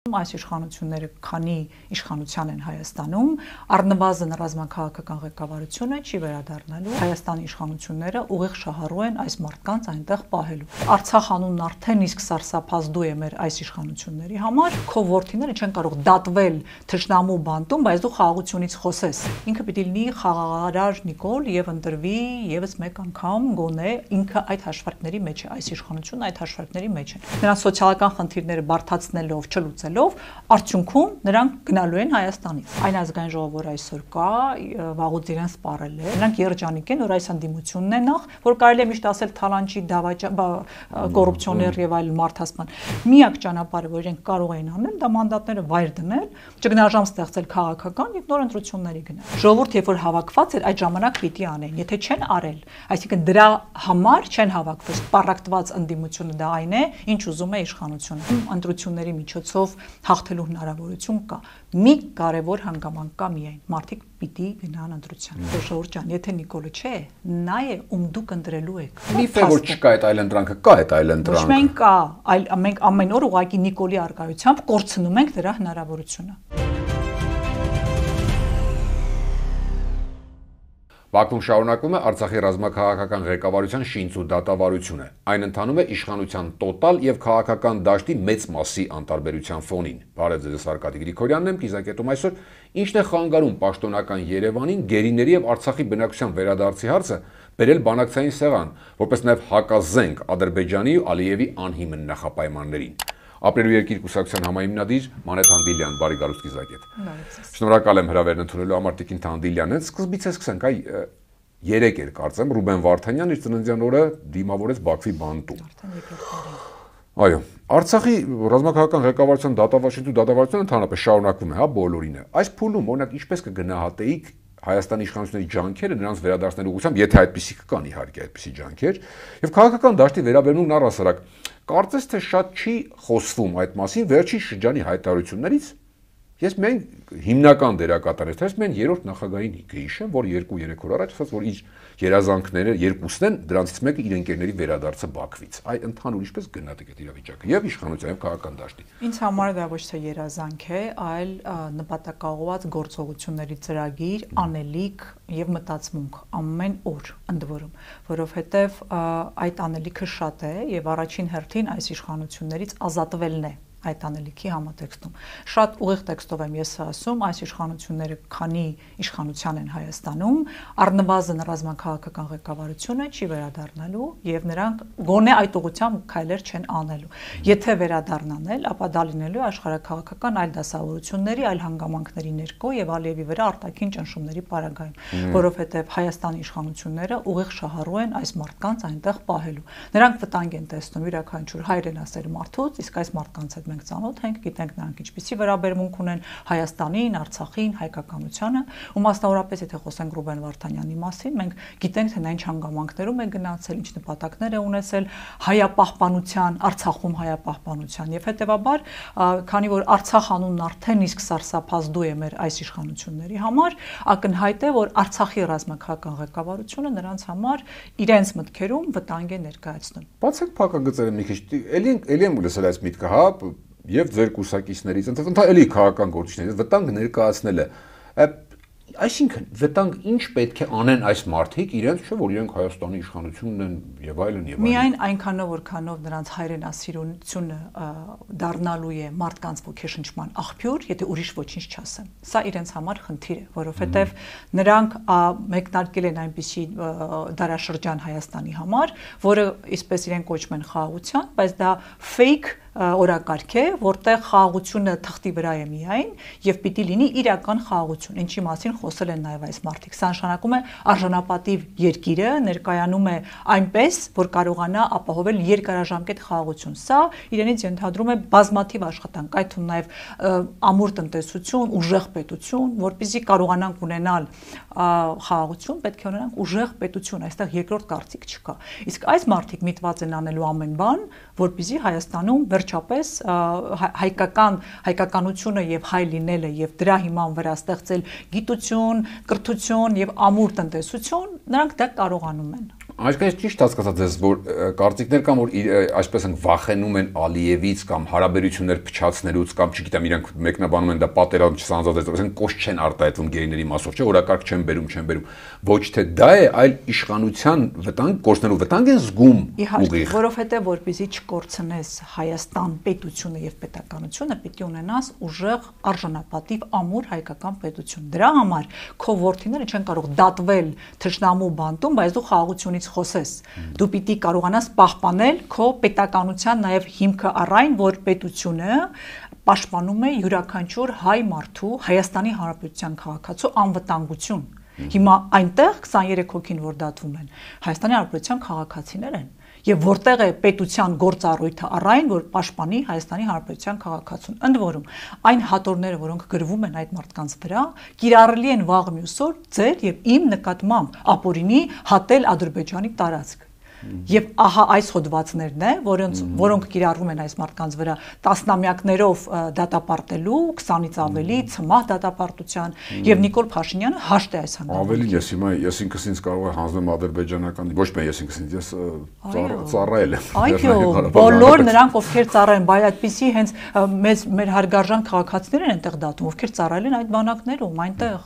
Այս իշխանությունները քանի իշխանության են Հայաստանում, առնվազն ռազմաքաղաքական ղեկավարությունը չի վերադառնալու, Հայաստանի իշխանությունները ուղիղ շահառու են այս մարդկանց այնտեղ պահելու։ Արցախ անունն արդեն իսկ սարսափազդու է մեր այս իշխանությունների համար, քո որդիները չեն կարող դատվել թշնամու բանտում, բայց դու խաղաղությունից խոսես։ Ինքը պիտի լինի խաղաղարար Նիկոլ եւ ընտրվի եւս մեկ անգամ գոնե ինքը այդ հաշվարկների մեջ է, այս իշխանությունը այդ հաշվարկների մեջ է։ Նրանց սոցիալական խնդիրները բարթացնելով, չլուծելով, արդյունքում նրանք գնալու են Հայաստանից։ Այն ազգային ժողով, որ այսօր կա, վաղուց իրեն սպառել է։ Նրանք երջանիկ են, որ այս հանդիմությունն է նախ, որ կարելի է միշտ ասել թալանչի, կոռուպցիոներ եւ այլ մարդասպան։ Միակ ճանապարհը, որ իրենք կարող էին անել, դա մանդատները վայր դնել, ճգնաժամ ստեղծել քաղաքական եւ նոր ընտրությունների գնալ։ Ժողովուրդ, երբ որ հավաքված էր, այդ ժամանակ պիտի անեն, եթե չեն արել, այսինքն դրա համար չեն հավաքվել, սպառակտված ընդդիմությունը դա այն է, ինչ ուզում է իշխանությունը։ Ընտրությունների միջոցով հաղթելու հնարավորություն կա։ Մի կարևոր հանգամանք կա միայն, մարդիկ պիտի գնան ընտրության։ Ժողովուրդ ջան, եթե Նիկոլը չէ, նա է, ում դուք ընտրելու եք։ Միֆ է, որ չկա այդ այլընտրանքը, կա այդ այլընտրանքը։ Ոչ միայն կա, այլ մենք ամեն օր ուղղակի Նիկոլի արկայությամբ կորցնում ենք դրա հնարավորությունը։ Բաքվում շարունակվում է Արցախի ռազմաքաղաքական ղեկավարության շինծու դատավարությունը։ Այն ընթանում է իշխանության տոտալ եւ քաղաքական դաշտի մեծ մասի անտարբերության ֆոնին։ Բարև ձեզ, Արկադի Գրիգորյանն եմ, կիզակետում այսօր ինչն է խանգարում պաշտոնական Երևանին գերիների եւ Արցախի բնակչության վերադարձի հարցը բերել բանակցային սեղան, որպես նաեւ հակազենք Ադրբեջանի ու Ալիևի անհիմն նախապայմաններին։ Ապրելու երկիր կուսակցության համահիմնադիր Մանե Թանդիլյան, բարի գալուստ կիզակետ։ Շնորհակալ եմ հրավերն ընդունելու համար Տիկին Թանդիլյանից։ Սկզբից սկսենք, այ 3 էր կարծեմ Ռուբեն Վարդանյանն իր ծննդյան օրը դիմավորեց Բաքվի բանտում։ Այո, Արցախի ռազմաքաղաքական ղեկավարության դատավարությունը ընդհանրապես շարունակվում է, հա, բոլորին է։ Այս փուլում օրինակ ինչպես կգնահատեիք Հայաստանի իշխանությունների ջանքերը նրանց վերադարձնելու ուղղությամբ, եթե այդպիսի կան իհարկե այդպիսի ջանքեր, եւ քաղաքական դաշտի վերաբերմունքն առհասարակ, կարծես թե շատ չի խոսվում այդ մասին վերջին շրջանի հայտարարություններից։ Ես միայն հիմնական դերակատարներ, թե ես միայն երրորդ նախագահին կհիշեմ, որ 2-3 օր առաջ ասաց, որ իր երազանքները երկուսն են, դրանցից մեկը իր ընկերների վերադարձը Բաքվից։ Այ ընդհանուր ինչպես գնահատեք այդ իրավիճակը եւ իշխանության եւ քաղաքական դաշտի։ Ինձ համար դա ոչ թե երազանք է, այլ նպատակաուղղված գործողությունների ծրագիր, անելիք եւ մտածմունք ամեն օր ընդ որում, որովհետեւ այդ անելիքը շատ է եւ առաջին հերթին այս իշխանություններից ազատվելն է այդ անելիքի համատեքստում։ Շատ ուղիղ տեքստով եմ ես ասում, այս իշխանությունները քանի իշխանության են Հայաստանում, առնվազն ռազմաքաղաքական ղեկավարությունը չի վերադառնալու եւ նրանք գոնե այդ ուղղությամբ քայլեր չեն անելու։ Եթե վերադառնան էլ, ապա դա լինելու է աշխարհաքաղաքական այլ դասավորությունների, այլ հանգամանքների ներքո եւ Ալիևի վրա արտաքին ճնշումների պարագայում, որովհետեւ Հայաստանի իշխանությունները ուղիղ շահառու են այս մարդկանց այնտեղ պահելու։ Նրանք վտանգ են տեսնում յուրաքանչյուր հայր են ասել մարդուց, իսկ այս մարդկանց հետ մենք ծանոթ ենք, գիտենք նրանք ինչպիսի վերաբերմունք ունեն Հայաստանին, Արցախին, հայկականությանը, ու մասնավորապես եթե խոսենք Ռուբեն Վարդանյանի մասին, մենք գիտենք թե նա ինչ հանգամանքներում է գնացել, ինչ նպատակներ է ունեցել հայապահպանության, Արցախում հայապահպանության եւ հետեւաբար, քանի որ Արցախ անունն արդեն իսկ սարսափազդու է մեր այս իշխանությունների համար, ակնհայտ է, որ Արցախի ռազմաքաղաքական ղեկավարությունը նրանց համար իրենց մտքերում վտանգ է ներկայացնում։ Բացեք փակագծերը մի քիչ, էլի եմ լսել այս միտքը, հա, եւ ձեր կուսակիցներից, ընդհանրապես էլի քաղաքական գործիչներից վտանգ ներկայացնելը։ Այսինքն վտանգ ինչ պետք է անեն այս մարդիկ իրենց, չէ՞ որ իրենք Հայաստանի իշխանությունն են եւ այլն եւ այլն։ Միայն այնքանով որքանով նրանց հայրենասիրությունը դառնալու է մարդկանց ոգեշնչման աղբյուր, եթե ուրիշ ոչինչ չասեն։ Սա իրենց համար խնդիր է, որովհետեւ նրանք մեկնարկել են այնպիսի դարաշրջան Հայաստանի համար, որը իսպես իրեն կոչում են խաղաղության, բայց դա fake օրակարգ է, որտեղ խաղաղությունը թղթի վրա է միայն եւ պիտի լինի իրական խաղաղություն, ինչի մասին խոսել են նաեւ այս մարդիկ։ Սա նշանակում է արժանապատիվ երկիրը ներկայանում է այնպես, որ կարողանա ապահովել երկարաժամկետ խաղաղություն։ Սա իրենից ենթադրում է բազմաթիվ աշխատանք, այդ թվում նաեւ ամուր տնտեսություն, ուժեղ պետություն, որպեսզի կարողանանք ունենալ խաղաղություն, պետք է ունենանք ուժեղ պետություն, այստեղ երկրորդ կարծիք չկա։ Իսկ այս մարդիկ միտված են անելու ամեն բան, որպեսզի Հայաստանում վերջապես հայկականությունը եւ հայ լինելը եւ դրա հիման վրա ստեղծել գիտություն, կրթություն եւ ամուր տնտեսություն, նրանք դա կարողանում են։ Այսպես ճիշտ հասկացած ես, որ կարծիքներ կան, որ այսպես են վախենում են Ալիևից կամ հարաբերություններ փչացնելուց կամ չգիտեմ, իրենք մեկնաբանում են դա պատերազմ չսանձազերծել, ասեն կոշտ չեն արտահայտվում գերիների մասով, չէ, օրակարգ չեն բերում, ոչ թե դա է, այլ իշխանության վտանգ, կորցնելու վտանգ են զգում ուղիղ, որովհետև որպեսզի չկորցնես Հայաստան պետությունը եւ պետականությունը, պիտի ունենաս ուժեղ արժանապատիվ ամուր հայկական պետություն։ Դրա համար քո որդիները չեն կարող դատվել թշնամու բանտում, բայց դու խաղաղությունից խոսես։ Դու պիտի կարողանաս պահպանել քո պետականության նաև հիմքը առայն, որ պետությունը պաշտպանում է յուրաքանչյուր հայ մարդու, Հայաստանի Հանրապետության քաղաքացու անվտանգություն։ Հիմա այնտեղ 23 հոգին, որ դատվում են, Հայաստանի Հանրապետության քաղաքացիներ են։ Եվ որտեղ է պետության գործառույթը առայն, որ պաշտպանի Հայաստանի Հանրապետության քաղաքացուն։ Ընդ որում, այն հատորները, որոնք գրվում են այդ մարդկանց վրա, կիրառելի են վաղ մյուս օր ձեր եւ իմ նկատմամբ ապօրինի հատել Ադրբեջանի տարածք։ Եվ ահա այս հոդվածներն է, որոնք կիրառվում են այս մարդկանց վրա տասնամյակներով դատապարտելու, 20-ից ավելի ցմահ դատապարտության, եւ Նիկոլ Փաշինյանը հաշտ է այս հանգամանքին։ Ավելին ես ինքս ինձ կարող եմ հանձնել ադրբեջանական, ոչ միայն ես ինքս ինձ ծառայել եմ։ Այո, բոլոր նրանք, ովքեր ծառայել են, բայց այդպիսի հենց մեր հարգարժան քաղաքացիներ են այնտեղ դատում, ովքեր ծառայել են այդ բանակներում, այնտեղ։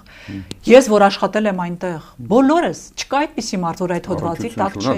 Ես որ աշխատել եմ այնտեղ, բոլորս, չկա այդպիսի մարդ, որ այդ հոդվածի տակ չէ։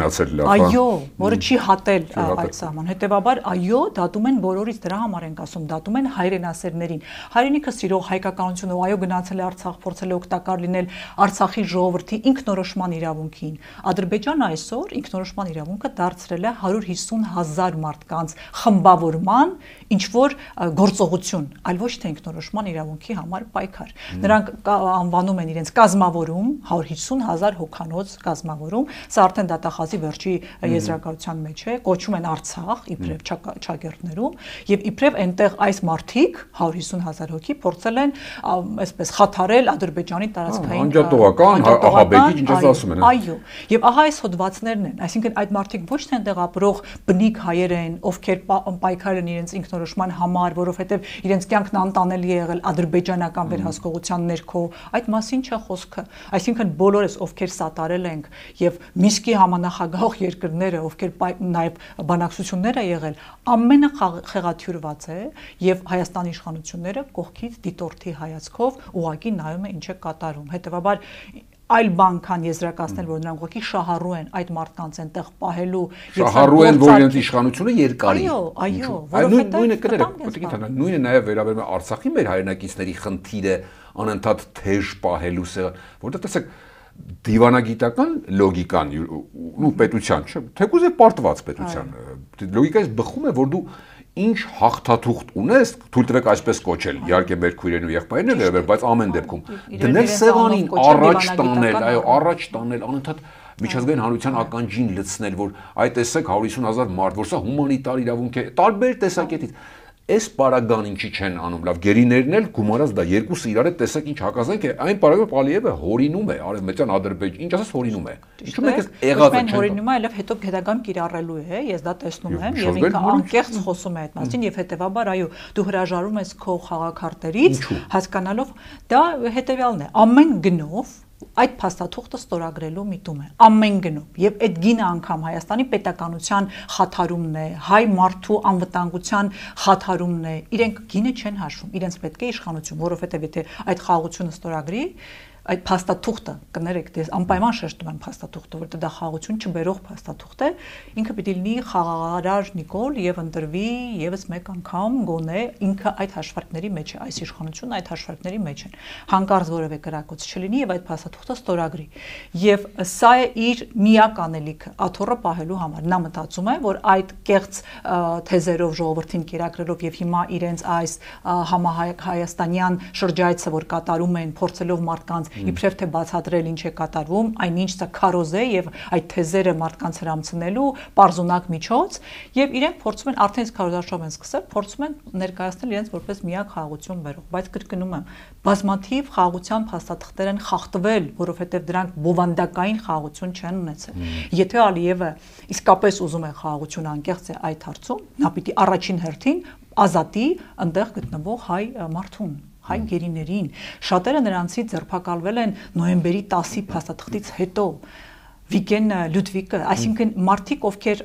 Այո, որը չի հատել այդ սահման։ Հետևաբար, այո, դատում են բոլորից, դրա համար ենք ասում, դատում են հայրենասերներին։ Հայրենիքը սիրող հայկականությունը, այո, գնացել է Արցախ, փորձել է օգտակար լինել Արցախի ժողովրդի ինքնորոշման իրավունքին։ Ադրբեջանը այսօր ինքնորոշման իրավունքը դարձրել է 150,000 մարդկանց խմբավորման ինչ որ գործողություն, այլ ոչ թե ինքնորոշման իրավունքի համար պայքար։ Նրանք անվանում են իրենց կազմավորում, 150,000 հոգանոց կազմավորում, սա արդեն դատախազի վերջի եզրակացության մեջ է, կոչում են Արցախ, իբրև ճակերտներում, եւ իբրև այնտեղ այս մարդիկ 150,000 հոգի փորձել են այսպես խաթարել Ադրբեջանի տարածքային անջատողական ահաբեկիչ, ինչ ասում են։ Այո, եւ ահա այս հոդվածներն են, այսինքն այդ մարդիկ ոչ թե այնտեղ ապրող բնիկ հայեր են, ովքեր պայքարել են իրենց ինքնորոշման համար, որովհետեւ իրենց կյանքն անտանելի է եղել ադրբեջանական վերահսկողության ներքո, այդ մասին չէ խոսքը։ Այսինքն բոլորս, ովքեր սատարել ենք եւ Միսկի համանախագահող երկրները, ովքեր նաև բանակցություններ է եղել, ամենը խեղաթյուրված է եւ Հայաստանի իշխանությունները կողքից դիտորդի հայացքով ուղակի նայում է ինչ է կատարում։ Հետևաբար այլ բան քան եզրակացնել, որ նրանք ուղղակի շահառու են այդ մարդկանց այնտեղ պահելու եւ շահառու են, որ իրենց իշխանությունը երկարի։ Այո, նույնը կներեք, պետք է նույնը նաև վերաբերում է Արցախի մեր հայրենակիցների խնդիրը անընդհատ թեժ պահելու սեղան, որտեղ տեսեք դիվանագիտական լոգիկան ու պետության, չէ՞, թեկուզ է պարտված պետության։ Լոգիկայից բխում է, որ դու ինչ հաղթաթուղթ ունես, թույլ տվեք այսպես կոչել, իհարկե մեր քույրերն ու եղբայրներն էլ, բայց ամեն դեպքում դնել սեղանին, առաջ տանել, այո, առաջ տանել, անընդհատ միջազգային հանրության ականջին լցնել, որ այ տեսեք 150,000 մարդ, որ սա հումանիտար իրավունք է, տարբեր տեսակետից։ Այս պարագան ինչի չեն անում, լավ, գերիներն էլ գումարած դա երկուսը իրար հետ տեսեք ինչ հակազենք է, այն պարագայում Ալիևը հորինում է, արևմտյան Ադրբեջան, ինչ ասես հորինում է։ Ինչու՞ մեկ էս եղածը չեն հորինում է, այլև հետո հետագան կիրառելու է, ես դա տեսնում եմ եւ ինքը անկեղծ խոսում է այդ մասին եւ հետեւաբար այո, դու հրաժարում ես քո խաղաքարտերից, հասկանալով դա հետեւյալն է, ամեն գնով այդ փաստաթուղթը ստորագրելու միտում է ամեն գնով եւ այդ գինը անգամ Հայաստանի պետականության խաթարումն է, հայ մարդու անվտանգության խաթարումն է, իրենք գինը չեն հաշվում, իրենց պետք է իշխանություն, որովհետեւ եթե այդ խաղաղությունը ստորագրի այդ փաստաթուղթը կներեք, դες անպայման շեշտում եմ փաստաթուղթը, որտեղ դա խաղաղություն չբերող փաստաթուղթ է, ինքը պիտի լինի խաղաղարար Նիկոլ եւ ընտրվի եւս մեկ անգամ գոնե ինքը այդ հաշվարկների մեջ է, այս իշխանությունը այդ հաշվարկների մեջ են։ Հանկարծ որևէ կրակոց չլինի եւ այդ փաստաթուղթը ստորագրի։ Եւ սա է իր միակ անելիքը աթոռը պահելու համար։ Նա մտածում է, որ այդ կեղծ թեզերով ժողովրդին կերակրելով եւ հիմա իրենց այս համահայաստանյան շրջայցը, որ կատարում են, փորձելով մարդկանց իբրև թե բացատրել ինչ է կատարվում, այնինչ սա քարոզ է եւ այդ թեզերը մարդկանց հրամցնելու պարզունակ միջոց եւ իրենք փորձում են արդեն իսկ քարոզարշավ են սկսել, փորձում են ներկայացնել իրենց որպես միակ խաղաղություն բերող, բայց կրկնում եմ, բազմաթիվ խաղաղության փաստաթղթեր են խախտվել, որովհետեւ դրանք բովանդակային խաղաղություն չեն ունեցել։ Եթե Ալիևը իսկապես ուզում է խաղաղություն անկեղծ է այդ հարցում, նա պիտի առաջին հերթին ազատի այնտեղ գտնվող հայ մարդուն, հայ գերիներին։ Շատերը նրանցից ձերբակալվել են նոյեմբերի 10-ի փաստաթղթից հետո։ Վիգեն Լյուդվիկը, այսինքն մարդիկ ովքեր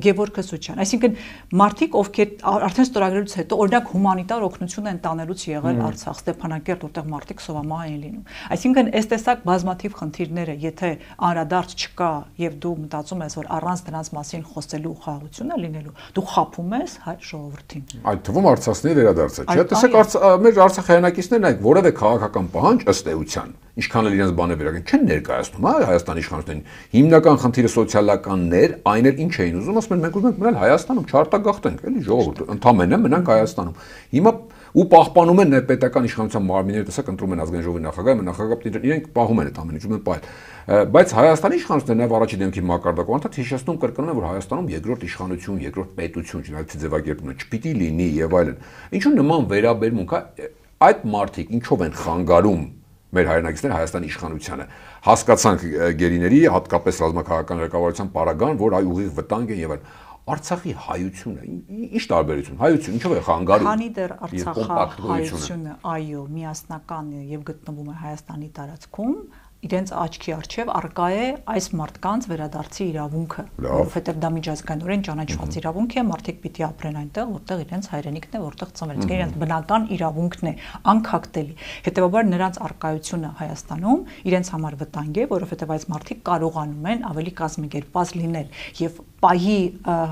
Գևորգ Սուչյան, այսինքն մարդիկ ովքեր արդեն ստորագրելուց հետո օրինակ հումանիտար օգնություն են տանելուց եղել Արցախ, Ստեփանակերտ, որտեղ մարդիկ սովամահ են լինում։ Այսինքն այս տեսակ բազմաթիվ խնդիրները, եթե անդրադարձ չկա եւ դու մտածում ես, որ առանց դրանց մասին խոսելու խաղաղություն է լինելու, դու խափում ես հայ ժողովրդին։ Այդ թվում Արցախցիների վերադարձը, չէ՞, տեսեք մեր Արցախի հայրենակիցներն այդ որևէ քաղաքական պահանջ ըստ էության, ինչքան էլ իրենց բաները վերակեն չեն ներկայացնում, հա, Հայաստանի իշխանություններին։ Հիմնական խնդիրը սոցիալականներ, այն էլ ինչ էին ուզում, ասում են մենք ուզում ենք մնալ Հայաստանում, չարտագաղթենք, էլի ժողովուրդը, ընդամենը մնանք Հայաստանում։ Հիմա ու պահպանում են պետական իշխանության մարմինները, տեսեք, ընտրում են ազգային ժողովի նախագահ, իրենք պահում են այդ ամենը, ուզում են պահել։ Բայց Հայաստանի իշխանությունները նաև առաջի դեմքի մակարդակով անդադ հիշեցնում կրկնում են, որ Հայաստանում երկրորդ իշխանություն, երկրորդ պետություն, չնայած ձևակերպումը չպիտի լինի եւ այլն։ Ինչու նման վերաբերմունք, այդ մարդիկ ինչով են խանգարում մեր հայրենակիցները Հայաստանի իշխանությանը։ Հասկացանք գերիների, հատկապես ռազմաքաղաքական ղեկավարության պարագան, որ այ ուղիղ վտանգ են եւ այլն։ Արցախի հայությունը ի՞նչ տարբերություն։ Հայություն ինչով է խանգարում։ Քանի դեռ Արցախի հայությունը, այո, միասնական է եւ գտնվում է Հայաստանի տարածքում, իրենց աչքի առջև արկա է այս մարդկանց վերադարձի իրավունքը, որովհետև դա միջազգայինորեն ճանաչված իրավունք է, մարդիկ պիտի ապրեն այնտեղ, որտեղ իրենց հայրենիքն է, որտեղ ծնվեցին, իրենց բնական իրավունքն է, անքակտելի։ Հետևաբար նրանց արկայությունը Հայաստանում իրենց համար վտանգ է, որովհետև այս մարդիկ կարողանում են ավելի կազմակերպված լինել եւ պահի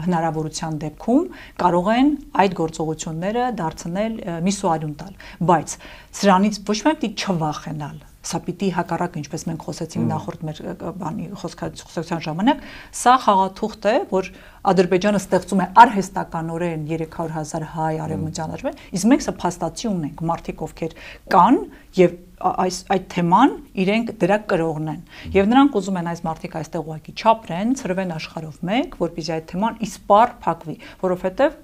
հնարավորության դեպքում կարող են այդ գործողությունները դարձնել միսուարյուն տալ, բայց սրանից ոչ միայն պիտի չվախենալ, սա պիտի հակառակը, ինչպես մենք խոսեցինք նախորդ մեր բանի խոսքացության ժամանակ, սա խաղաթուղթ է, որ Ադրբեջանը ստեղծում է արհեստականորեն 300,000 հայ արևմտյան Ադրբեջան, իսկ մենք սա փաստացի ունենք, մարդիկ ովքեր կան եւ այդ թեման իրենք դրա կրողն են եւ նրանք ուզում են այս մարդիկ այստեղ ուղակի չապրեն, ծրվեն աշխարհով մեկ, որպեսզի այդ թեման իսպառ փակվի, որովհետեւ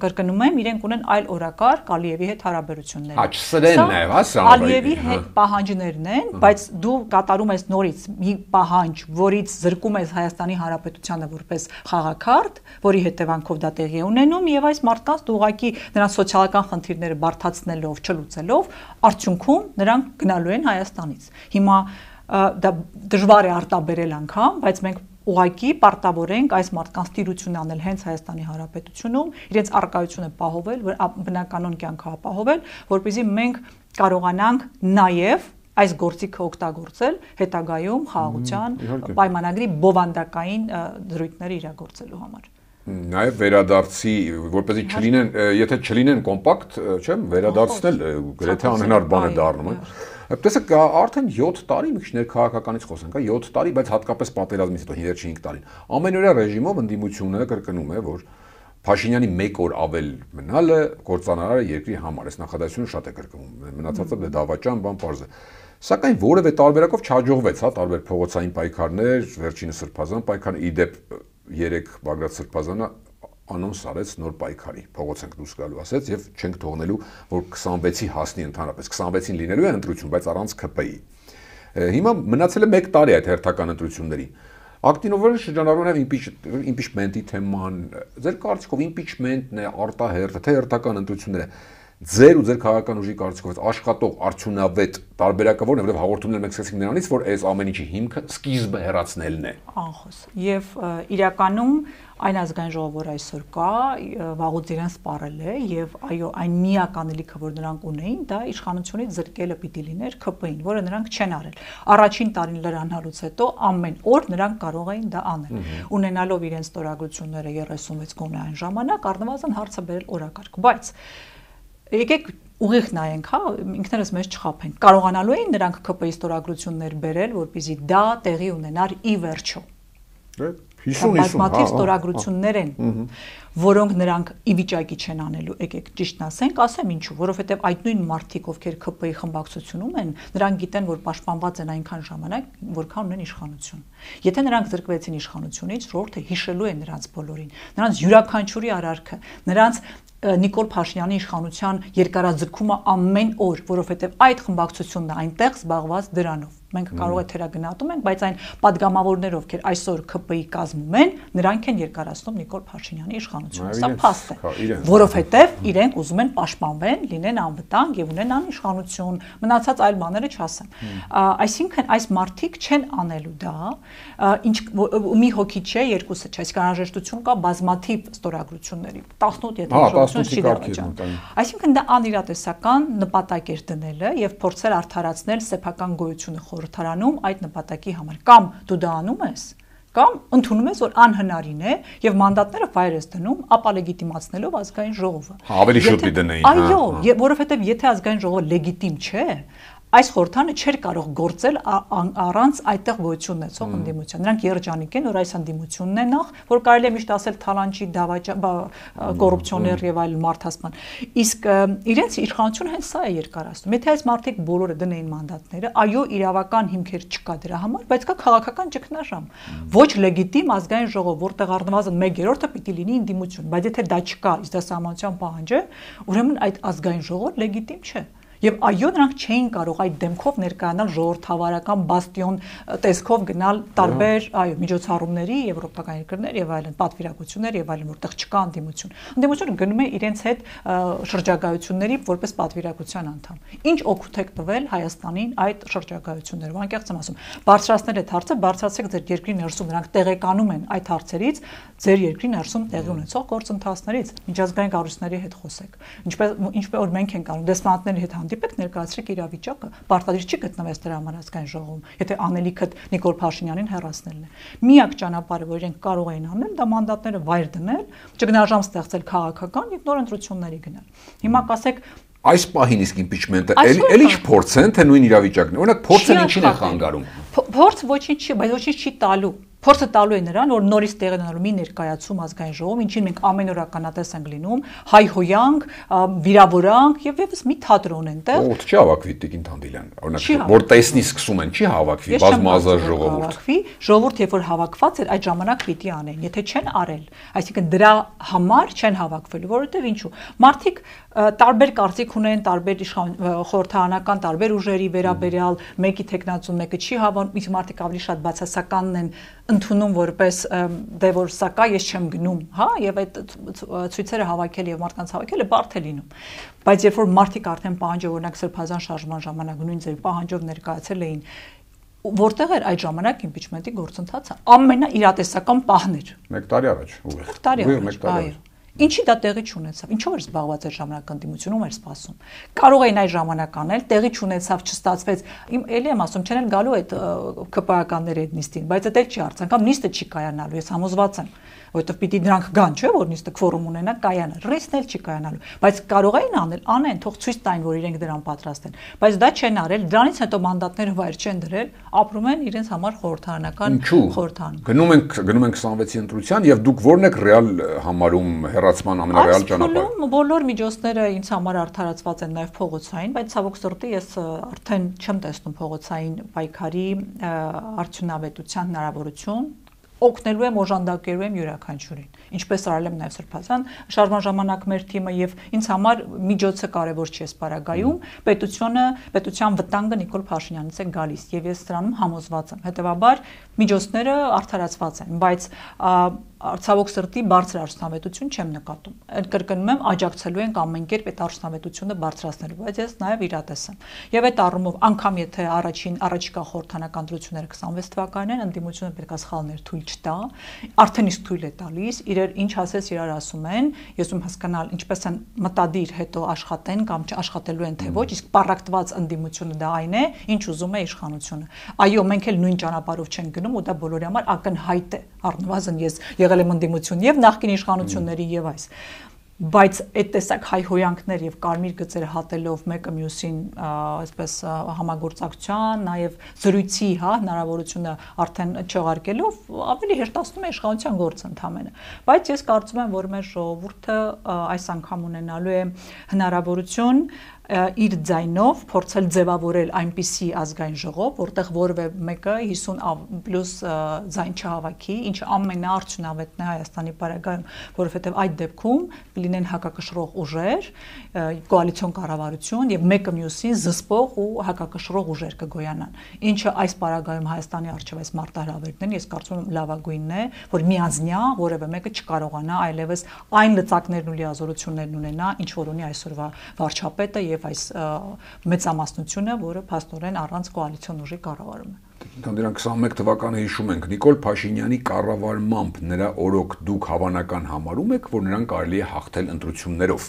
կրկնում եմ, իրենք ունեն այլ օրակարգ Ալիևի հետ հարաբերություններ։ Աչսրենն է, հա, սա Ալիևի հետ պահանջներն են, բայց դու կատարում ես նորից մի պահանջ, որից զրկում ես Հայաստանի Հանրապետությանը որպես խաղաքարտ, որի հետևանքով դա տեղի է ունենում եւ այս մարդկանց ուղղակի նրանց սոցիալական խնդիրները բարթացնելով, չլուծելով, արդյունքում նրանք գնալու են Հայաստանից։ Հիմա դա դժվար է արտաբերել անգամ, բայց մենք ուղղակի պարտավոր ենք այս մարդկանց տիրություն անել հենց Հայաստանի Հանրապետությունում, իրենց արկայությունը պահովել, բնականon կյանքը ապահովել, որպեսզի մենք կարողանանք նաեւ այս գործիքը օգտագործել հետագայում խաղաղության պայմանագրի բովանդակային դրույթները իրագործելու համար։ Նաև վերադարձի, որպեսզի չլինեն, եթե չլինեն կոմպակտ, չէ՞, վերադարձնել գրեթե անհնար բան է դառնում, տեսեք, արդեն 7 տարի, մի քիչ ներքաղաքականից խոսենք, 7 տարի, բայց հատկապես պատերազմից հետո 5 տարին, ամենօրյա ռեժիմով ընդդիմությունը կրկնում է, որ Փաշինյանի 1 օր ավել մնալը կործանարար է երկրի համար, այս նախադասությունը շատ է կրկնում, մնացածը դավաճան բան պարզ է։ Սակայն որևէ տարբերակով չհաջողվեց, հա, տարբեր փողոցային պայքարներ, վերջինը սրբազան պայքարը, իդեպ 3 Բագրատ Սրբազանը անոնս արեց նոր պայքարի, փողոց ենք դուրս գալու ասեց եւ չենք թողնելու, որ 26-ի հասնի ընդհանրապես, 26-ին լինելու է ընտրություն, բայց առանց ԿՊ-ի։ Հիմա մնացել է 1 տարի այդ հերթական ընտրություններին։ Ակտինովը շրջանառվում է իմպիչմենտի թեման, ձեր կարծիքով իմպիչմենտն է արտահերթը, թե հերթական ընտրությունները, ձեր ու ձեր քաղաքական ուժի կարծիքով աշխատող արդյունավետ տարբերակը որն է, որովհետև հաղորդումները մենք սկսեցինք նրանից, որ այս ամեն ինչի հիմքը սկիզբը հեռացնելն է։ Անխոս։ Եվ իրականում այն ազգային ժողով, որ այսօր կա, վաղուց իրեն սպառել է եւ այո, այն միակ անելիքը, որ նրանք ունեին, դա իշխանությունից զրկելը պիտի լիներ ԿՊ-ին, որը նրանք չեն արել։ Առաջին տարին լրանալուց հետո ամեն օր նրանք կարող էին դա անել։ Ունենալով իրենց ստորագրությունները 36 գոնե այն ժամանակ, առնվազն հարցը բերել օրակարգ, բայց եկեք ուղիղ նայենք, հա, ինքներս մեզ չխափենք։ Կարողանալու էին նրանք ԿՊ-ի ստորագրություններ բերել, որպեսզի դա տեղի ունենար ի վերջո։ 50 բազմաթիվ ստորագրություններ են, որոնք նրանք ի վիճակի չեն անելու, եկեք ճիշտն ասեմ ինչու, որովհետև այդ նույն մարդիկ, ովքեր ԿՊ-ի խմբակցությունում են, նրանք գիտեն, որ պաշտպանված են այնքան ժամանակ, որքան ունեն իշխանություն։ Եթե նրանք զրկվեցին իշխանությունից, ժողովուրդը հիշելու է նրանց բոլորին, նրանց յուրաքանչյուրի արարքը, նրանց Նիկոլ Փաշինյանի իշխանության երկարաձգումը ամեն օր, որովհետև այդ խմբակցությունն է այնտեղ զբաղված դրանով։ Մենք կարող է թերագնահատում ենք, բայց այն падգամավորները, ովքեր այսօր ԿՊ-ի կազմում են, նրանք են երկարացնում Նիկոլ Փաշինյանի իշխանությունը։ Սա փաստ է, որովհետև իրենք ուզում են պաշտպանվեն, լինեն անվտանգ եւ ունենան իշխանություն, մնացած այլ բաները չասեմ։ Այսինքն այս մարդիկ չեն անելու դա, ինչ մի հոգի չէ, երկուսը չէ, այսինքն անհրաժեշտություն կա բազմաթիվ ստորագրությունների, 18 եթե չի դառնա։ Այսինքն դա անիրատեսական նպատակ էր դնելը եւ փորձել արդարացնել սեփական գոյությունը խորհրդարանում այդ նպատակի համար, կամ դու դա անում ես, կամ ընդունում ես, որ անհնարին է եւ մանդատները վայր ես դնում, ապա լեգիտիմացնելով ազգային ժողովը։ Ավելի շուտ դնեին։ Այո, որովհետեւ եթե ազգային ժողովը լեգիտիմ չէ, այս խորհրդանը չէր կարող գործել առանց այդտեղ գոյություն ունեցող ընդդիմության։ Նրանք երջանիկ են, որ այս ընդդիմությունն է նախ, որ կարելի է միշտ ասել թալանչի, կոռուպցիոներ եւ այլ մարդասպան։ Իսկ իրենց իշխանությունը հենց սա է երկարացնում։ Եթե այս մարդիկ բոլորը դնեին մանդատները, այո, իրավական հիմքեր չկա դրա համար, բայց կա քաղաքական ճգնաժամ։ Ոչ լեգիտիմ ազգային ժողով, որտեղ առնվազն 1/3-ը պիտի լինի ընդդիմություն, բայց եթե դա չկա, իսկ դա սահմանության պահանջ է, ուրեմն այդ ազգային ժողովը լեգիտիմ չէ։ Եվ այո, նրանք չէին կարող այդ դեմքով ներկայանալ ժողովրդավարական բաստիոն տեսքով գնալ տարբեր միջոցառումների, եվրոպական երկրներ եւ այլն, պատվիրակություններ եւ այլն, որտեղ չկա ընդդիմություն։ Ընդդիմությունը գնում է իրենց հետ շրջագայությունների որպես պատվիրակության անդամ։ Ինչ օգուտ եք տվել Հայաստանին այդ շրջագայություններով, անկեղծ եմ ասում, բարձրացնել այդ հարցը, բարձրացեք ձեր երկրի ներսում, նրանք տեղեկանում են այդ հարցերից, ձեր երկրի ներսում տեղի ունեցող գործընթացներից, միջազգային կառույցների հետ խոսեք։ Ինչպես որ մենք ենք անում, դեսպանատների հետ դիպեք ներկայացրեք իրավիճակը, պարտադիր չի գտնվես դրա համար ազգային ժողովում, եթե անելիքը Նիկոլ Փաշինյանին հեռացնելն է։ Միակ ճանապարհը, որ իրենք կարող էին անել, դա մանդատները վայր դնել, ճգնաժամ ստեղծել քաղաքական եւ նոր ընտրությունների գնալ։ Հիմա կասեք այս պահին իսկ իմպիչմենտը էլի չփորձ են, թե նույն իրավիճակն է։ Օրինակ փորձն ինչին է խանգարում։ Փորձ ոչինչ չի, բայց ոչինչ չի տալու։ Փորձը տալու է նրան, որ նորից տեղի ունենալու մի ներկայացում ազգային ժողովում, ինչին մենք ամեն օր ականատես ենք լինում, հայհոյանք, վիրավորանք եւ եւս մի թատրոն ենտեղ։ Ո՞տ չի հավաքվի Տիկին Թանդիլյան։ Օրինակ, որ տեսնի սկսում են, չի հավաքվի բազմազան ժողովուրդ։ Ժողովուրդ երբ որ հավաքված էր, այդ ժամանակ պիտի անեն, եթե չեն արել, այսինքն դրա համար չեն հավաքվելու, որովհետեւ ինչու։ Մարդիկ տարբեր կարծիք ունեն, տարբեր խորհրդարանական տարբեր ուժերի վերաբերյալ, մեկի տեխնացուն մեկը չի հավանում, իսկ մարդիկ ավելի շատ բացասականն են ընդունում որպես դե որ սա կա ես չեմ գնում, հա, եւ այդ ցույցերը հավաքել եւ մարդկանց հավաքելը բարդ է լինում։ Բայց երբ որ մարդիկ արդեն պահանջով օրինակ սրբազան շարժման ժամանակ նույն ձեր պահանջով ներկայացել էին, որտեղ էր այդ ժամանակ իմպիչմենտի գործընթացը, ամենաիրատեսական պահն էր։ 1 տարի առաջ, ուղիղ։ 1 տարի առաջ։ Ինչի դա տեղի չունեցավ։ Ինչով էր զբաղված այդ ժամանակ ընդդիմությունում էր սպասում։ Կարող էին այդ ժամանակ անել, տեղի չունեցավ, չստացվեց։ Էլի եմ ասում, չեն գալու այդ ԿՊԱ-ականների այդ նիստին, բայց դա չի արցանկամ նիստը չի կայանալու, ես համոզված եմ, որովհետև պիտի դրանք գան, չէ՞, որ նիստը քվորում ունենա կայանա։ Ռիսկն էլ չի կայանալու, բայց կարող էին անել, անեն, թող ցույց տային, որ իրենք դրան պատրաստ են։ Բայց դա չեն արել, դրանից հետո մանդատները վայր չեն դրել, ապրում են իրենց համար խորհրդարանական խորհրդանում։ Գնում են 26-ի ընտրության եւ դուք ո՞րն եք ռեալ համարում հեռացման ամենարեալ ճանապարհը։ Բոլոր միջոցները ինձ համար արդարացված են նաև փողոցային, բայց ցավոք սրտի ես արդեն չեմ տեսնում փողոցային պայքարի արդյունավետության հնարավորություն, օգնելու եմ, օժանդակելու եմ յուրաքանչյուրին։ Ինչպես արել եմ նաև սրբազան շարժման ժամանակ մեր թիմը եւ ինձ համար միջոցը կարեւոր չի այս պարագայում, պետության վտանգը Նիկոլ Փաշինյանից է գալիս եւ ես դրանում համոզված եմ։ Հետեւաբար միջոցները արդարացված են, բայց ցավոք սրտի բարձր արդյունավետություն չեմ նկատում։ Կրկնում եմ, աջակցելու ենք ամեն կերպ այդ արդյունավետությունը բարձրացնելու, բայց ես նաև իրատես եմ։ Եվ այդ առումով անգամ եթե առաջիկա խորհրդանական ընտրությունները 26 թվականին ընդդիմությունը պետք է սխալներ թույլ չտա, արդեն իսկ թույլ է տալիս, իրար ինչ ասես իրար ասում են, ես ում հասկանալ ինչպես են մտադիր հետո աշխատեն կամ չաշխատելու են թե ոչ, իսկ պարակտված ընդդիմությունը դա այն է, ինչ ուզում է իշխանությունը։ Այո, մենք էլ նույն ճանապարհով չենք գնում ու դա բոլորի համար ակնհայտ է, առնվազն ես եղել եմ ընդդիմություն եւ նախկին իշխանությունների եւ այս, բայց այդ տեսակ հայհոյանքներ եւ կարմիր գծեր հատելով մեկը մյուսին այսպես համագործակցության, նաեւ զրույցի, հա, հնարավորությունը արդեն չեղարկելով ավելի հերթացնում է իշխանության գործը ընդհանրապես, բայց ես կարծում եմ, որ մեր ժողովուրդը այս անգամ ունենալու է հնարավորություն իր ձայնով փորձել ձևավորել այնպիսի ազգային ժողով, որտեղ որևէ մեկը 50+ ձայն չհավաքի, ինչը ամենաարդյունավետն է Հայաստանի պարագայում, որովհետև այդ դեպքում կլինեն հակակշռող ուժեր, կոալիցիոն կառավարություն եւ մեկը մյուսին զսպող ու հակակշռող ուժեր կգոյանան, ինչը այս պարագայում Հայաստանի առջև այս մարտահրավերն են, ես կարծում եմ լավագույնն է, որ միանձնյա որևէ մեկը չկարողանա այլևս այն լծակներն ու լիազորություններն ունենա, ինչ որ ունի այսօրվա վարչապետը եւ այս մեծամասնությունը, որը փաստորեն առանց կոալիցիոն ուժի կառավարում է։ Դրանք 21 թվականը հիշում ենք Նիկոլ Փաշինյանի կառավարմամբ նրա օրոք դուք հավանական համարում եք, որ նրան կարելի է հաղթել ընտրություններով։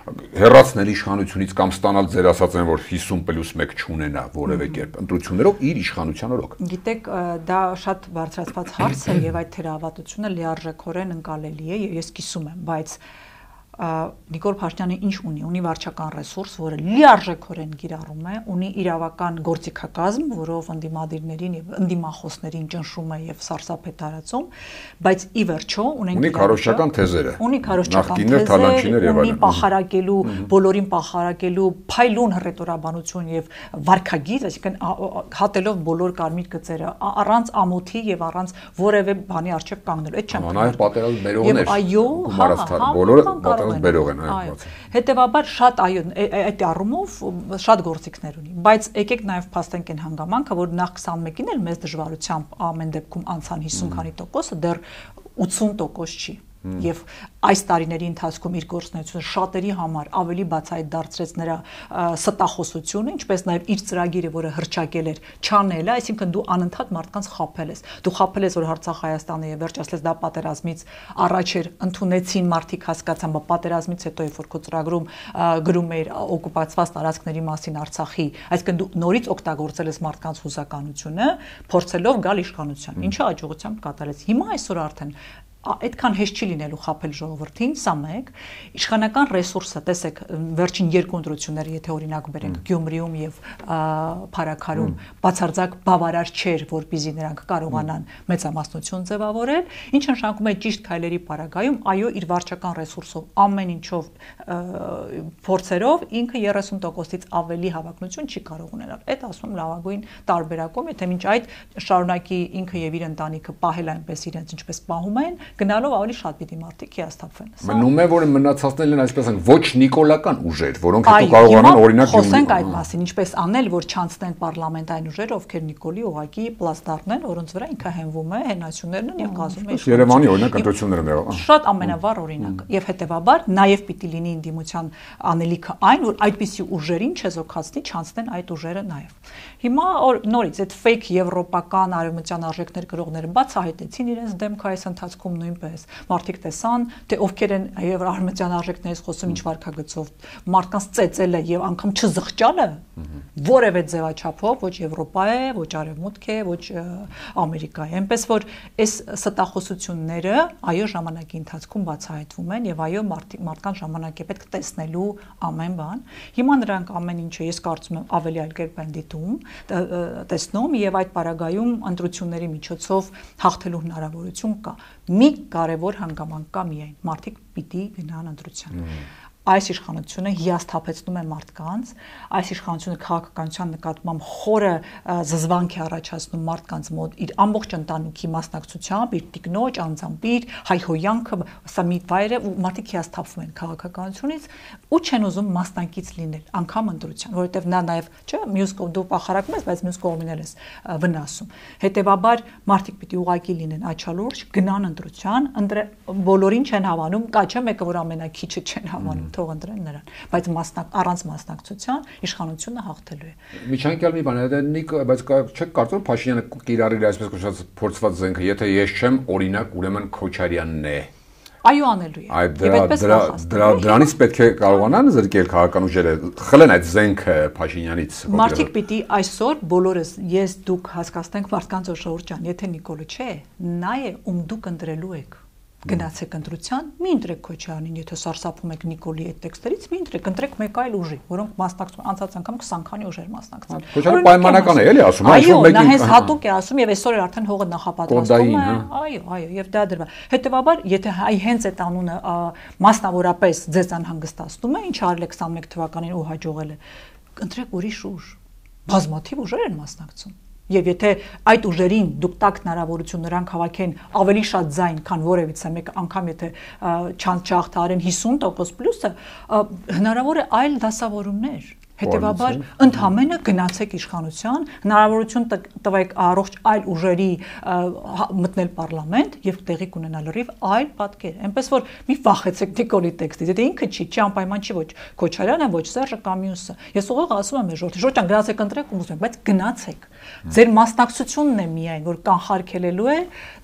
Հեռացնել իշխանությունից կամ ստանալ ձեր ասած են, որ 50+1 չունենա որևէ կերպ ընտրություններով իր իշխանության օրոք։ Գիտեք, դա շատ բարձրացված հարց է եւ այդ թերահավատությունը լիարժեքորեն ընկալելի է եւ ես կիսում եմ, բայց Նիկոլ Փաշինյանը ինչ ունի վարչական ռեսուրս, որը լիարժեքորեն կիրառում է, ունի իրավական գործիքակազմ, որով ընդդիմադիրներին եւ ընդդիմախոսներին ճնշում է եւ սարսափ է տարածում, բայց ի վերջո ունի քարոզչական թեզերը, ունի քարոզչական թեզեր, ունի պահարակելու, բոլորին պահարակելու փայլուն հռետորաբանություն եւ վարքագիծ, այսինքն հատելով բոլոր կարմիր գծերը առանց ամոթի եւ առանց որևէ բանի արժեվ կանգնելու, այդ չեմ նաեւ պատերազմ բերողներ, այո, բոլորը բերող են, այո։ Հետևաբար շատ այո, այդ առումով շատ գործիքներ ունի, բայց եկեք նաև փաստենք այն հանգամանքը, որ նախ 21-ին էլ մեծ դժվարությամբ ամեն դեպքում անցան 50 քանի տոկոսը, դեռ 80% չի։ Եվ այս տարիների ընթացքում իր գործունեությունը շատերի համար ավելի բացահայտ դարձրեց նրա ստախոսությունը, ինչպես նաև իր ծրագիրը, որը հռչակել էր, չանելը, այսինքն դու անընդհատ մարդկանց խաբել ես։ Դու խաբել ես, որ Արցախ Հայաստանը եւ վերջ ասես դա պատերազմից առաջ էր, ընդունեցին մարդիկ հասկացան, բայց պատերազմից հետո երբ որ քո ծրագրում գրում էր օկուպացված տարածքների մասին Արցախի, այսինքն դու նորից օգտագործել ես մարդկանց հուզականությունը, փորձելով գալ իշխանության, ինչը աջողությամբ կատարեց։ Հիմա այսօր արդեն այդքան հեշտ չի լինելու խաբել ժողովրդին, սա մեկ, իշխանական ռեսուրսը, տեսեք, վերջին երկու ընտրությունները, եթե օրինակ բերենք Գյումրիում եւ Փարաքարում, բացարձակ բավարար չէր, որպեսզի նրանք կարողանան մեծամասնություն ձևավորել, ինչը նշանակում է ճիշտ քայլերի պարագայում, այո, իր վարչական ռեսուրսով ամեն ինչով փորձերով ինքը 30%-ից ավելի հավակնություն չի կարող ունենալ։ Այդ ասում լավագույն տարբերակում, եթե մինչ այդ շարունակի ինքը եւ իր ընտանիքը պահել այնպես իրենց ինչպես պահում են, գնալով ավելի շատ պիտի մարդիկ հիասթափվեն։ Մնում է, որ մնացածներն են այսպես ասենք ոչ նիկոլական ուժեր, որոնք հետո կարողանան օրինակ խոսենք այդ մասին, ինչպես անել, որ չանցնեն պարլամենտային ուժեր, ովքեր Նիկոլի ուղակի պլաստարն են, որոնց վրա ինքը հենվում է, հենասյուներն են եւ կազմում է Երևանի օրինակ ընտրությունները եղավ։ Շատ ամենավառ օրինակ։ Եվ հետեւաբար նաեւ պիտի լինի ինդիմության անելիքը այն, որ այդպիսի ուժերին չեզոքացնի, չանցնեն այդ ուժերը նաեւ։ Հիմա նորից այդ fake եվրոպական արևմտյան արժեքներ գրողները բացահայտեցին իրենց դեմքը այս ընթացքում նույնպես մարդիկ տեսան, թե ովքեր են եւ արևմտյան արժեքներից խոսում ինչ վարքագծով, մարդկանց ծեծելը եւ անգամ չզղջալը որևէ ձևաչափով ոչ Եվրոպա է, ոչ Արևմուտք է, ոչ Ամերիկա է, այնպես որ այս ստախոսությունները այո ժամանակի ընթացքում բացահայտվում են եւ այո մարդկանց ժամանակ է պետք տեսնելու ամեն բան։ Հիմա նրանք ամեն ինչը ես կարծում եմ ավելի այլ կերպ են դիտում, տեսնում եւ այդ պարագայում ընտրությունների միջոցով հաղթելու հնարավորություն կա։ Մի կարևոր հանգամանք կա միայն մարդիկ պիտի գնան ընտրության։ Այս իշխանությունը հիասթափեցնում է մարդկանց, այս իշխանությունը քաղաքականության նկատմամբ խորը զզվանք է առաջացնում մարդկանց մոտ իր ամբողջ ընտանիքի մասնակցությամբ, իր տիկնոջ, անձամբ իր հայհոյանքը, սա մի վայր է ու մարդիկ հիասթափվում են քաղաքականությունից ու չեն ուզում մասնակից լինել, անգամ ընտրության, որովհետև նա նաև, չէ, մյուս կողմ դու պախարակում ես, բայց մյուս կողմին էլ ես վնասում։ Հետևաբար մարդիկ պիտի ուղակի լինեն աչալուրջ, գնան ընտրության, բոլորին չեն հավանում, կա չէ մեկը, որ ամենակիչը չեն հավանում թող ընտրեն նրան, բայց առանց մասնակցության իշխանությունը հաղթելու է։ Միջանկյալ մի բան է, բայց չեք կարծում Փաշինյանը կիրառել այսպես կոչված փորձված զենքը, եթե ես չեմ, օրինակ ուրեմն Քոչարյանն է։ Այո, անելու է։ Եվ այդպես դրանից պետք է կարողանան զրկել քաղաքական ուժերը, խլեն այդ զենքը Փաշինյանից։ Մարդիկ պիտի այսօր բոլորս ես դուք հասկացնենք մարդկանց ժողովուրդ ջան, եթե Նիկոլը չէ, նա է, ում դուք ընտրելու եք։ Գնացեք ընտրության, մի ընտրեք Քոչարյանին, եթե սարսափում եք Նիկոլի այդ տեքստերից, մի ընտրեք մեկ այլ ուժի, որոնք մասնակցում անցած անգամ 20 քանի ուժեր մասնակցել։ Քոչարյանը պայմանական է, էլի ասում, այո, նա հենց հատուկ է ասում եւ այսօր արդեն հողը նախապատրաստում է, այո, եւ դա դրվա։ Հետեւաբար, եթե հենց այդ անունը մասնավորապես ձեզ անհանգստացնում է, ինչ արել է 21 թվականին ու հաջողել է, ընտրեք ուրիշ ուժ։ Բազմաթիվ ուժեր են մասնակցում։ Եվ եթե այդ ուժերին դուք տակ հնարավորություն նրանք հավաքեն ավելի շատ ձայն, քան որևիցե մեկ անգամ եթե չաղթարեն 50% պլյուսը, հնարավոր է այլ դասավորումներ։ Հետևաբար ընդհանրապես գնացեք իշխանության, հնարավորություն տվեք առողջ այլ ուժերի մտնել պարլամենտ եւ տեղի կունենալ լրիվ այլ պատկեր։ Այնպես որ մի վախեցեք Նիկոլի տեքստից, եթե ինքը չի անպայման չի ոչ Քոչարյանը, ոչ Սերժը կամ մյուսը։ Ես ուղղակի ասում եմ ժողովրդին, գնացեք ընտրեք ու ուզում, բայց գնացեք։ Ձեր մասնակցությունն է միայն, որ կանխարգելելու է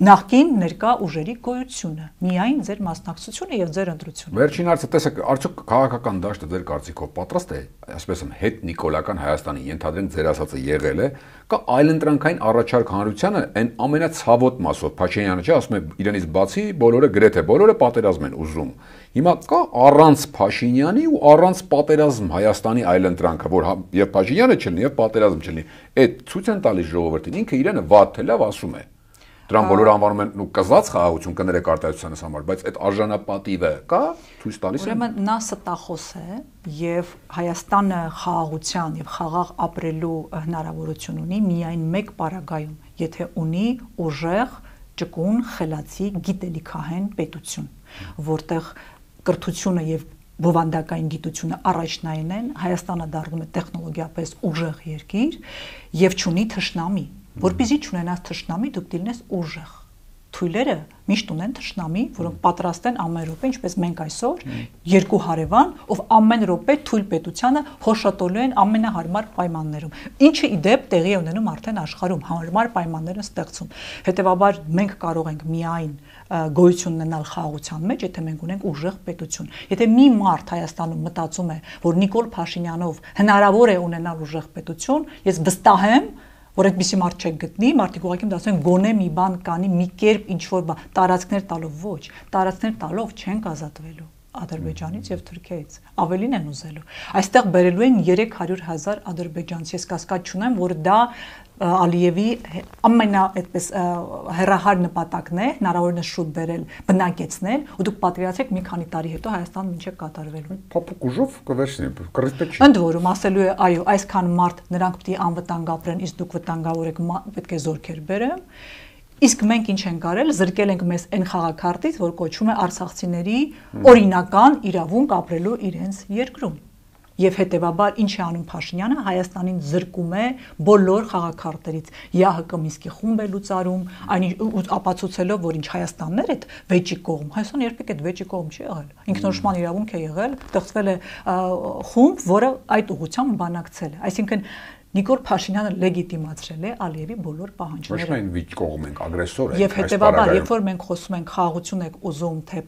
նախկին ներկա ուժերի գոյությունը։ Միայն ձեր մասնակցությունը եւ ձեր ընտրությունը։ Վերջին հարցը, տեսեք, արդյոք քաղաքական դաշտը ձեր կարծիքով պատրաստ է, այսպես հետ նիկոլական Հայաստանի ենթադրենք ձեր ասածը եղել է, կա այլընտրանքային առաջարկ հանրությանը այն ամենացավոտ մասով Փաշինյանը չէ, ասում է իրենից բացի բոլորը գրեթե բոլորը պատերազմ են ուզում։ Հիմա կա առանց Փաշինյանի ու առանց պատերազմ Հայաստանի այլընտրանքը, որ եւ Փաշինյանը չլինի եւ պատերազմ չլինի։ Այդ ցույց են տալիս ժողովրդին, ինքը իրենը վատ թե լավ ասում է։ Դրան բոլորը անվանում են ու կզած խաղաղություն կներեք արտահայտությանս համար, բայց այդ արժանապատիվը կա, ցույց տալիս են։ Ուրեմն նա ստախոս է եւ Հայաստանը խաղաղության եւ խաղաղ ապրելու հնարավորություն ունի միայն մեկ պարագայում, եթե ունի ուժեղ, ճկուն, խելացի, գիտելիքահեն պետություն, որտեղ կրթությունը եւ բովանդակային գիտությունը առաջնային են, Հայաստանը դառնում է տեխնոլոգիապես ուժեղ երկիր եւ չունի թշնամի։ Որպեսզի չունենաս թշնամի, դուք դիլնես ուժեղ։ Թույլերը միշտ ունեն թշնամի, որոնք պատրաստ են ամեն րոպե, ինչպես մենք այսօր, երկու հարևան, ով ամեն րոպե թույլ պետությանը հոշոտելու են ամենահարմար պայմաններում։ Ինչը ի դեպ տեղի է ունենում արդեն աշխարհում, հարմար պայմաններ են ստեղծում։ Հետևաբար մենք կարող ենք միայն գոյություն ունենալ խաղաղության մեջ, եթե մենք ունենք ուժեղ պետություն։ Եթե մի մարդ Հայաստանում մտածում է, որ Նիկոլ Փաշինյանով հնարավոր է ունենալ ուժեղ պետություն, ես վստահ եմ, որ այդպիսի մարդ չեք գտնի, մարդիկ ուղղակի ասում են գոնե մի բան կանի, մի կերպ ինչ որ բան, տարածքներ տալով ոչ, տարածքներ տալով չենք ազատվելու Ադրբեջանից եւ Թուրքիայից, ավելին են ուզելու։ Այստեղ բերելու են 300,000 ադրբեջանցի, ես կասկած չունեմ, որ դա Ալիևի ամենա այդպես հեռահար նպատակն է, հնարավորինս շուտ բերել, բնակեցնել, ու դուք պատկերացրեք մի քանի տարի հետո Հայաստանը ինչ է կատարվելու։ Փափուկ ուժով կվերցնի, կռիվտե չի։ Ընդ որում ասելու է, այո, այսքան մարդ նրանք պետք է անվտանգ ապրեն, իսկ դուք վտանգավոր եք, պետք է զորքեր բերեմ։ Իսկ մենք ինչ ենք արել, զրկել ենք մեզ այն խաղաքարտից, որ կոչվում է արցախցիների օրինական իրավունք ապրելու իրենց երկրում։ Եվ հետևաբար ինչ է անում Փաշինյանը, Հայաստանին զրկում է բոլոր խաղաքարտերից։ ՀՀԿ Մինսկի խումբ է լուծարում, այն ապացուցելով, որ ինչ Հայաստանն էր այդ վեճի կողմ, Հայաստանը երբեք այդ վեճի կողմ չի եղել։ Ինքնորոշման իրավունք է եղել, ստեղծվել է խումբ, որը այդ ուղղությամբ բանակցել է։ Այսինքն Նիկոլ Փաշինյանը լեգիտիմացրել է Ալիևի բոլոր պահանջները։ Ոչ միայն վիճ կողմ ենք, ագրեսոր ենք։ Եվ հետևաբար, երբ որ մենք խոսում ենք խաղաղություն եք ուզում թե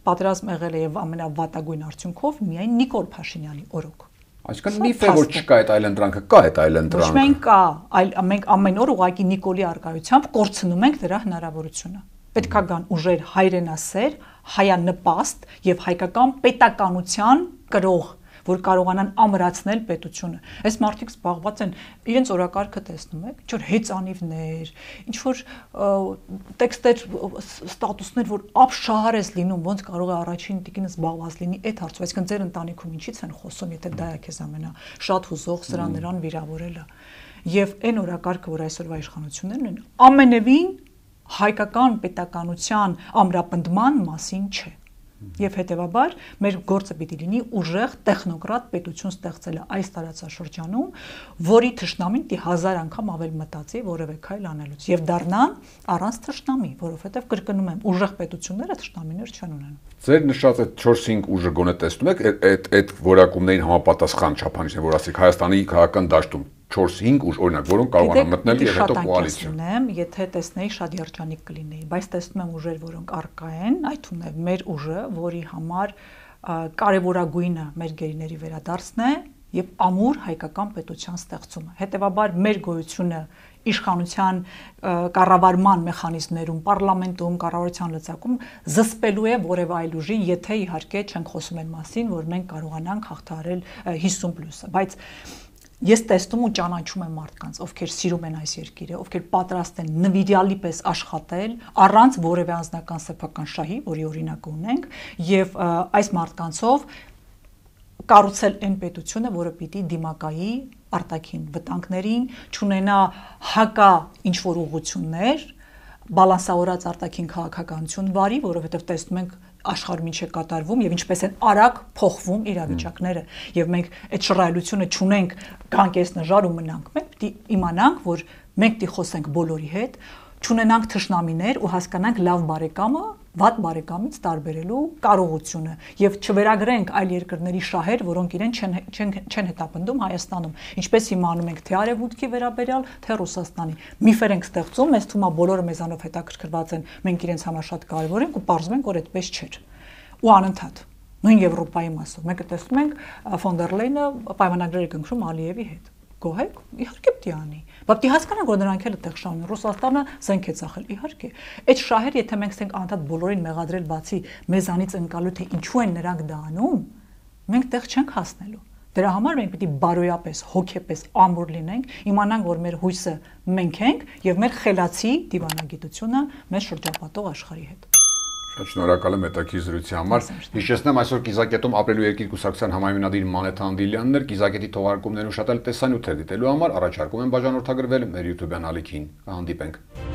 պատերազմ եղել է եւ ամենավատագույն արդյունքով միայն Նիկոլ Փաշինյանի օրոք։ Այսինքն միֆ է, որ չկա այդ այլընտրանքը, կա այդ այլընտրանքը։ Ոչ միայն կա, այլ մենք ամեն օր ուղղակի Նիկոլի արկայությամբ կորցնում ենք դրա հնարավորությունը։ Պետք է գան ուժեր հայրենասեր, հայանպաստ եւ հայկական պետականության կրող, որ կարողանան ամրացնել պետությունը։ Այս մարդիկ զբաղված են, իրենց օրակարգը տեսնում եք, ինչ որ հեծանիվներ, ինչ որ տեքստեր, ստատուսներ, որ ապշահար ես լինում, ոնց կարող է առաջին տիկինը զբաղված լինի այդ հարցով, այսինքն ձեր ընտանիքում ինչից են խոսում, եթե դա է քեզ ամենաշատ հուզող սրան նրան վիրավորելը։ Եվ այն օրակարգը, որ այսօրվա իշխանություններն են, ամենևին հայկական պետականության ամրապնդման մասին չէ։ Եվ հետևաբար մեր գործը պիտի լինի ուժեղ տեխնոկրատ պետություն ստեղծելը այս տարածաշրջանում, որի թշնամին պիտի 1000 անգամ ավել մտածի որևէ քայլ անելուց եւ դառնան առանց թշնամի, որովհետեւ կրկնում եմ, ուժեղ պետությունները թշնամիներ չեն ունենում։ Ձեր նշած այդ 4-5 ուժը գոնե տեսնում եք այդ որակումներին համապատասխան չափանիշներ, որ ասեք Հայաստանի քաղաքական դաշտում 4-5 ուժ, օրինակ, որոնք կարողանան մտնել եւ հետո կոալիցիա։ Եթե տեսնեի, շատ երջանիկ կլինեի, բայց տեսնում եմ ուժեր, որոնք առկա են, այդ թվում է մեր ուժը, որի համար կարևորագույնը մեր գերիների վերադարձն է եւ ամուր հայկական պետության ստեղծումը։ Հետևաբար մեր գոյությունը իշխանության կառավարման մեխանիզմներում, պարլամենտում, կառավարության լծակում զսպելու է որևէ այլ ուժի, եթե իհարկե չենք խոսում այն մասին, որ մենք կարողանանք հաղթահարել 50+-ը, բայց ես տեսնում ու ճանաչում եմ մարդկանց, ովքեր սիրում են այս երկիրը, ովքեր պատրաստ են նվիրյալի պես աշխատել առանց որևէ անձնական սեփական շահի, որի օրինակը ունենք, եւ այս մարդկանցով կառուցել այն պետությունը, որը պիտի դիմակայի արտաքին վտանգներին, չունենա հակա ինչ-որ ուղղություններ, բալանսավորած արտաքին քաղաքականություն վարի, որովհետև տեսնում ենք աշխարհում ինչ է կատարվում եւ ինչպես են արագ փոխվում իրավիճակները եւ մենք այդ շռայլությունը չունենք գանք այս նժար ու մնանք մենք պիտի իմանանք որ մենք պիտի խոսենք բոլորի հետ չունենանք թշնամիներ ու հասկանանք լավ բարեկամը վատ բարեկամից տարբերելու կարողությունը եւ չվերագրենք այլ երկրների շահեր, որոնք իրեն չեն հետապնդում Հայաստանում, ինչպես հիմա անում ենք թե Արևմուտքի վերաբերյալ, թե Ռուսաստանի։ Միֆեր ենք ստեղծում, մեզ թվում է բոլորը մեզանով հետաքրքրված են, մենք իրենց համար շատ կարևոր ենք ու պարզվում ենք, որ այդպես չէր։ Ու անընդհատ նույն Եվրոպայի մասով մեկը տեսնում ենք ֆոն դեր Լեյնը պայմանագրեր կնքրում Ալիևի հետ։ Գոհեք, իհարկե պիտի անի։ Բայց պիտի հասկանանք, որ նրանք էլ այդտեղ շահում են։ Ռուսաստանը զենք է ծախել, իհարկե։ Այդ շահերը, եթե մենք ստենք անդադ բոլորին մեղադրել բացի մեզանից ընկալու, թե ինչու են նրանք դա անում, մենք տեղ չենք հասնելու։ Դրա համար մենք պիտի բարոյապես, հոգեպես ամուր լինենք, իմանանք, որ մեր հույսը մենք ենք եւ մեր խելացի դիվանագիտությունը մեր շրջապատող աշխարհի հետ։ Շատ շնորհակալ եմ հետաքրքրության համար։ Հիշեցնեմ այսօր Կիզակետում ապրելու երկիր կուսակցության համայնադիր Մանեթ Անդիլյանն էր, Կիզակետի թողարկումներն ու շատ էլ տեսանյութեր դիտելու համար առաջարկում եմ բաժանորդագրվել մեր YouTube-յան ալիքին։ Կհանդիպենք։